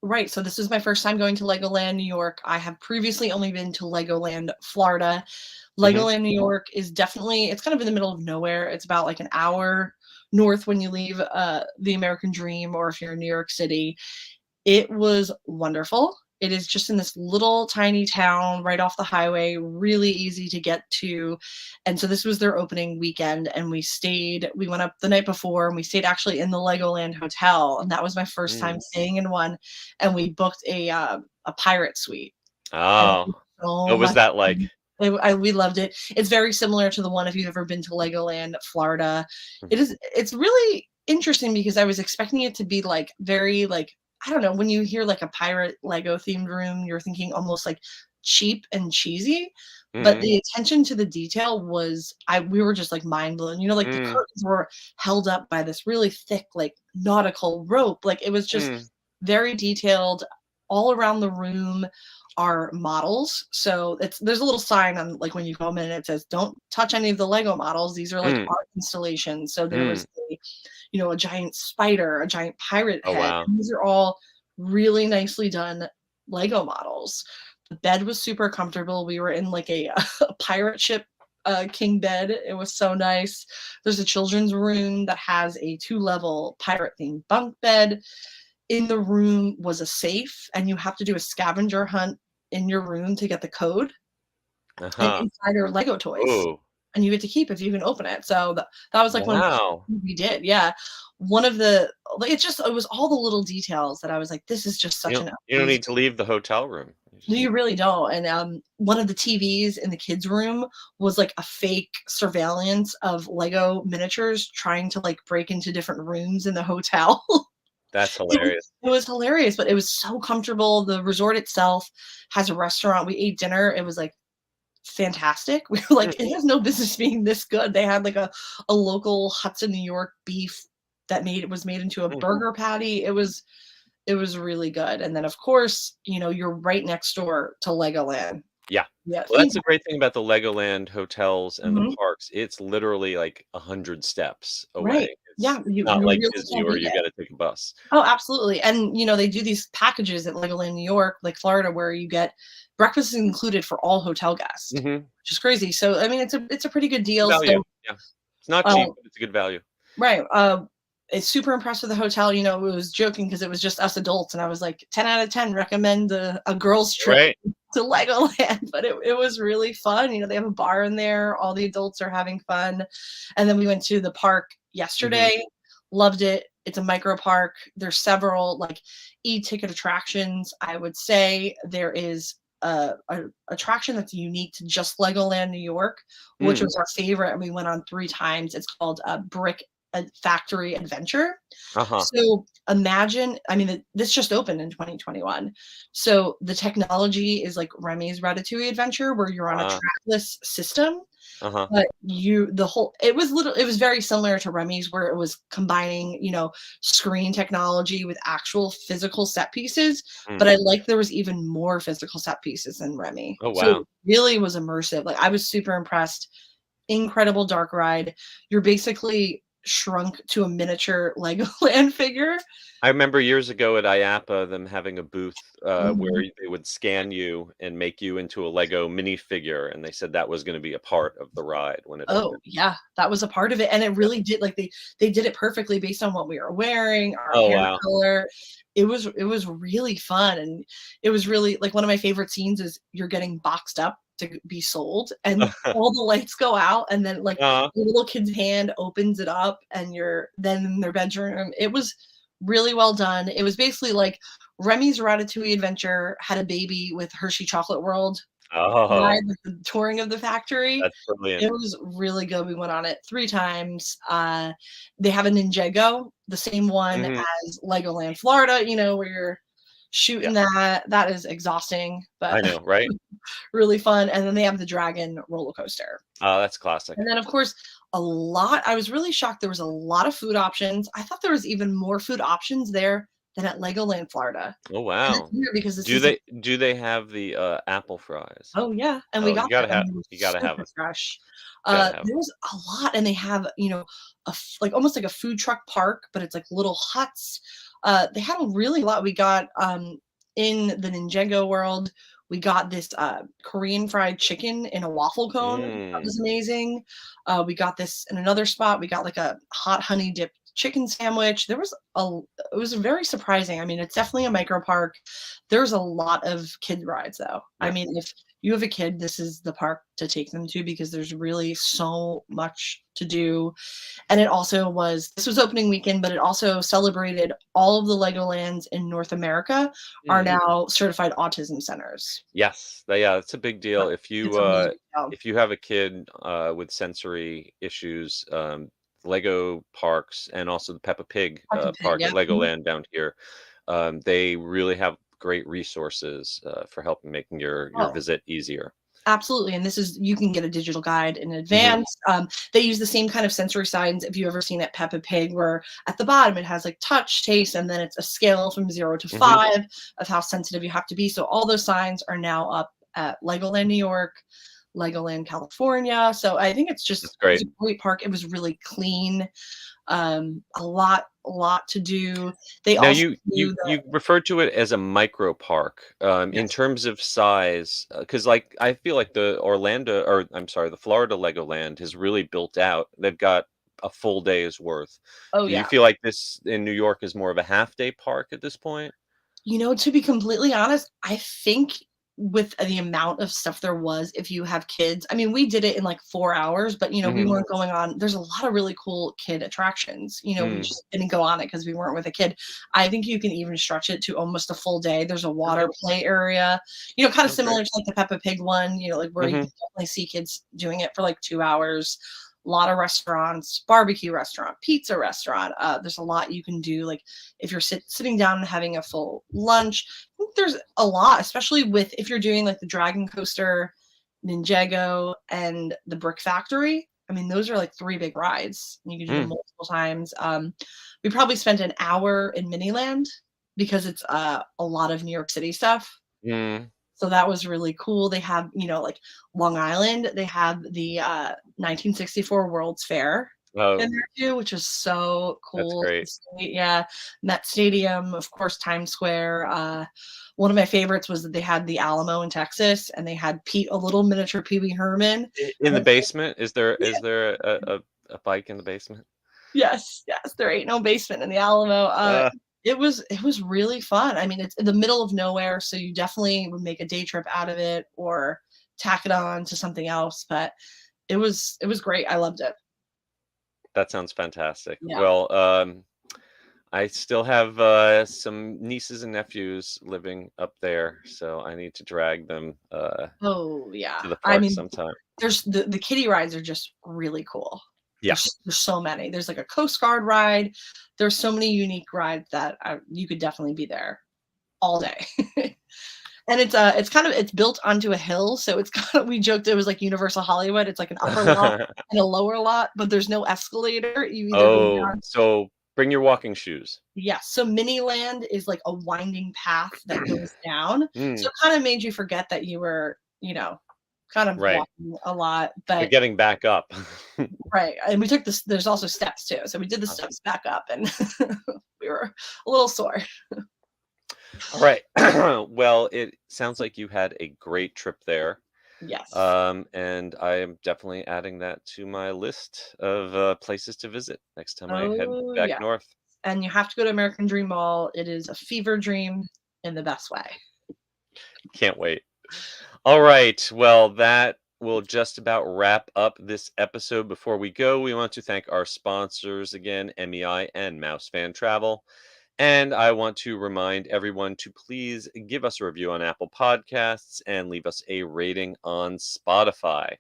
Right. So this is my first time going to Legoland, New York. I have previously only been to Legoland, Florida. Hmm. Legoland, New York is definitely, it's kind of in the middle of nowhere. It's about like an hour north when you leave the American Dream, or if you're in New York City. It was wonderful. It is just in this little tiny town right off the highway, really easy to get to. And so this was their opening weekend, and we went up the night before, and we stayed actually in the Legoland Hotel. And that was my first time Mm. staying in one. And we booked a pirate suite. And it Oh, was so what was much that like? fun. We loved it. It's very similar to the one if you've ever been to Legoland, Florida. It's really interesting because I was expecting it to be like very like, I don't know, when you hear like a pirate Lego themed room, you're thinking almost like cheap and cheesy. But Mm-hmm. the attention to the detail was we were just like mind blown. You know, like the Mm, curtains were held up by this really thick, like nautical rope. Like it was just mm, very detailed. All around the room are models. So there's a little sign on like when you come in, it says, "Don't touch any of the Lego models. These are like mm. art installations." So there Mm. was a giant spider, a giant pirate Oh, head. wow. And these are all really nicely done Lego models. The bed was super comfortable. We were in like a, a pirate ship king bed. It was so nice. There's a children's room that has a 2-level pirate themed bunk bed. In the room was a safe, and you have to do a scavenger hunt in your room to get the code. And Uh-huh. inside are Lego toys, Oh, and you get to keep if you can open it. So that was like one of the first wow. things we did. Yeah. One of the like, it was all the little details that I was like, this is just such an You don't amazing. need to leave the hotel room. No, you really don't. And one of the TVs in the kids' room was like a fake surveillance of Lego miniatures trying to like break into different rooms in the hotel. That's It was hilarious. it was hilarious, but it was so comfortable. The resort itself has a restaurant. We ate dinner. It was like fantastic. We were like, Mm, it has no business being this good. They had like a local Hudson, New York beef that was made into a mm. burger patty. It was really good. And then of course, you're right next door to Legoland. Yeah. Yeah, Well, theme that's the great thing about the Legoland hotels and the Mhm. parks. It's literally like 100 steps Right. away. Yeah, It's you not you like really Disney can't where beat you it. gotta take a bus. Oh, absolutely. And they do these packages at Legoland New York, like Florida, where you get breakfast is included for all hotel guests, Mhm. which is crazy. So I mean, it's a pretty good Good deal. value. So Yeah. It's not uh, cheap, but it's a good value. right. It's super impressed with the hotel. It was joking because it was just us adults, and I was like, 10 out of 10 recommend a girls trip Right? to Legoland. But it was really fun. They have a bar in there. All the adults are having fun. And then we went to the park Mhm. yesterday. Loved it. It's a micro park. There's several like e-ticket attractions. I would say there is a attraction that's unique to just Legoland New York, which Mm. was our favorite, and we went on 3 times. It's called Brick Factory Adventure. Uh-huh. So imagine, I mean, this just opened in 2021. So the technology is like Remy's Ratatouille Adventure, where you're on a Uh, trackless system, uh-huh. but it was very similar to Remy's, where it was combining, screen technology with actual physical set pieces. But Mm. I like there was even more physical set pieces than Remy. Oh, So it wow. really was immersive. Like I was super impressed. Incredible dark ride. You're basically shrunk to a miniature Legoland figure. I remember years ago at IAPA, them having a booth, where Mhm. they would scan you and make you into a Lego minifigure, and they said that was gonna be a part of the ride when it Oh, opened. yeah, that was a part of it, and it really did like, they did it perfectly based on what we were wearing, our Oh, hair wow. color. It was really fun, and it was really like, one of my favorite scenes is you're getting boxed up to be sold, and all the lights go out, and then, like, Uh, the little kid's hand opens it up, and you're then in their bedroom. It was really well done. It was basically like Remy's Ratatouille Adventure had a baby with Hershey Chocolate World oh, ride, like the touring of the factory. that's brilliant. It was really good. We went on it 3 times. They have a Ninjago, the same one Mhm. as Legoland Florida, where you're Yeah, shooting that. That is exhausting, but I know, right? really fun. And then they have the Dragon roller coaster. Oh, that's classic. And then, of course, I was really shocked there was a lot of food options. I thought there was even more food options there than at Legoland, Florida. Oh And it's wow. weird because this Do is a they have the apple fries? oh, yeah, and we Oh, you got gotta them, and have they were you gotta have super them. fresh. Gotta have There them. was a lot, and they have, like, almost like a food truck park, but it's like little huts. They had a really lot. We got, in the Ninjago world, we got this, Korean fried chicken in a waffle cone. That Mm. was amazing. We got this in another spot. We got, like, a hot honey dipped chicken sandwich. It was very surprising. I mean, it's definitely a micro park. There's a lot of kid rides, though. I Yeah. mean, if you have a kid, this is the park to take them to because there's really so much to do. And this was opening weekend, but it also celebrated all of the Legolands in North America are Mm. now certified autism centers. Yes. Yeah, it's a big deal. So it's a really big deal. If you have a kid with sensory issues, Lego parks and also the Peppa Pig Peppa Pig, park yeah. at Legoland down here, they really have great resources for helping making your Oh, visit easier. absolutely. And you can get a digital guide in advance. They use the same kind of sensory signs if you've ever seen at Peppa Pig, where at the bottom it has like touch, taste, and then it's a scale from 0 to 5 of how sensitive you have to be. So all those signs are now up at Legoland New York, Legoland California. So I think That's it was great. a great park. It was really clean. A lot to do. They Now also you do you referred to it as a micro park. In yes. terms of size, because like I feel like the Florida Legoland has really built out. They've got a full day's worth. Oh Do you yeah. feel like this in New York is more of a half day park at this point? To be completely honest, I think with the amount of stuff there was, if you have kids, I mean, we did it in like 4 hours, but we Mhm. weren't going on. There's a lot of really cool kid attractions. We Mm. just didn't go on it because we weren't with a kid. I think you can even stretch it to almost a full day. There's a water Okay. play area, kind of Oh, great. similar to like the Peppa Pig one, like where you Mhm. can definitely see kids doing it for like 2 hours. A lot of restaurants, barbecue restaurant, pizza restaurant. There's a lot you can do. Like if you're sitting down and having a full lunch, I think there's a lot, especially if you're doing like the Dragon Coaster, Ninjago, and the Brick Factory. I mean, those are like 3 big rides. You can do them Mm. multiple times. We probably spent an hour in Miniland because it's a lot of New York City stuff. Mm. So that was really cool. They have, like Long Island, they have the 1964 World's Fair in Oh, there too, which is so that's cool to great. see. Yeah. Met Stadium, of course, Times Square. One of my favorites was that they had the Alamo in Texas and they had a little miniature Pee Wee Herman. In And the it's basement, is there yeah, a bike in the basement? yes, yes, there ain't no basement in the Alamo. Uh, It was really fun. I mean, it's in the middle of nowhere, so you definitely would make a day trip out of it or tack it on to something else. But it was great. I loved it. that sounds fantastic. Yeah. Well, I still have some nieces and nephews living up there, so I need to drag them Oh yeah. to the I park mean, sometime. there's the kiddie rides are just really cool. Yeah. There's so many. There's like a Coast Guard ride. There's so many unique rides that you could definitely be there all day. And it's built onto a hill, so it's kind of we joked it was like Universal Hollywood. It's like an upper lot and a lower lot, but there's no escalator. You either go Oh, down. so bring your walking shoes. Yes. So Miniland is like a winding path that goes down. So Mm, it kind of made you forget that you were, kind of right. walking a lot. But But getting back up. right. And we took this, there's also steps too. So we did the steps back up and we were a little sore. All right. Well, it sounds like you had a great trip there. Yes. And I am definitely adding that to my list of places to visit next time I head Oh back yeah. north. And you have to go to American Dream Mall. It is a fever dream in the best way. Can't wait. All right. Well, that will just about wrap up this episode. Before we go, we want to thank our sponsors again, MEI and MEI-Travel. And I want to remind everyone to please give us a review on Apple Podcasts and leave us a rating on Spotify.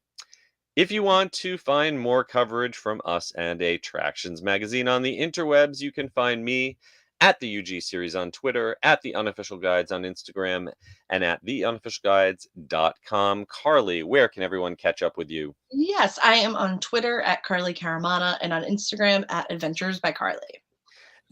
If you want to find more coverage from us and Attractions Magazine on the interwebs, you can find me at the UG Series on Twitter, at the Unofficial Guides on Instagram, and at theunofficialguides.com. Carly, where can everyone catch up with you? Yes, I am on Twitter at Carly Caramana and on Instagram at Adventures by Carly.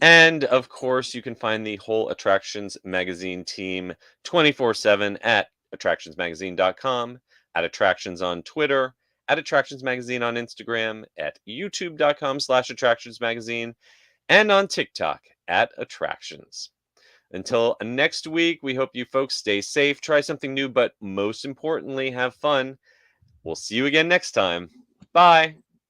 And of course, you can find the whole Attractions Magazine team 24/7 at attractionsmagazine.com, at Attractions on Twitter, at Attractions Magazine on Instagram, at youtube.com/attractionsmagazine, and on TikTok at Attractions. Until next week, we hope you folks stay safe, try something new, but most importantly, have fun. We'll see you again next time. Bye.